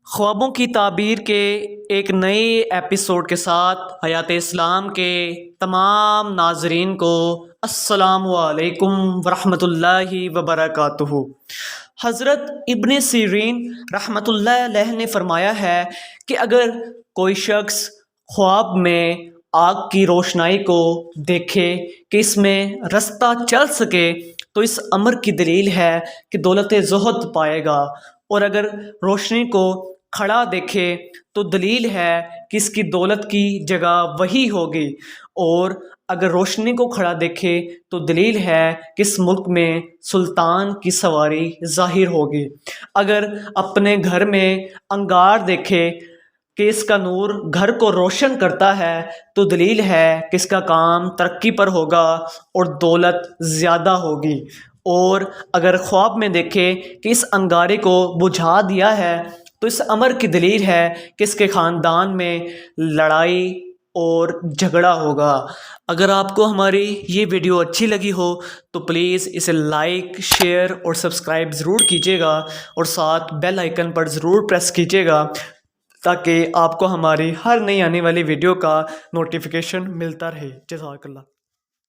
ख्वाबों की ताबीर के एक नए एपिसोड के साथ हयात इस्लाम के तमाम नाजरीन को अस्सलामु अलैकुम वरहमतुल्लाहि वबरकातुहू। हज़रत इब्ने सीरीन रहमतुल्लाह अलैह ने फरमाया है कि अगर कोई शख्स ख्वाब में आग की रोशनाई को देखे कि इसमें रास्ता चल सके तो इस अमर की दलील है कि दौलत ज़ुहद पाएगा, और अगर रोशनी को खड़ा देखे तो दलील है कि इसकी दौलत की जगह वही होगी, और अगर रोशनी को खड़ा देखे तो दलील है कि इस मुल्क में सुल्तान की सवारी ज़ाहिर होगी। अगर अपने घर में अंगार देखे कि इसका नूर घर को रोशन करता है तो दलील है कि इसका काम तरक्की पर होगा और दौलत ज़्यादा होगी। और अगर ख्वाब में देखे कि इस अंगारे को बुझा दिया है तो इस अमर की दलील है कि इसके ख़ानदान में लड़ाई और झगड़ा होगा। अगर आपको हमारी ये वीडियो अच्छी लगी हो तो प्लीज़ इसे लाइक, शेयर और सब्सक्राइब ज़रूर कीजिएगा, और साथ बेल आइकन पर ज़रूर प्रेस कीजिएगा ताकि आपको हमारी हर नई आने वाली वीडियो का नोटिफिकेशन मिलता रहे। जज़ाकल्लाह।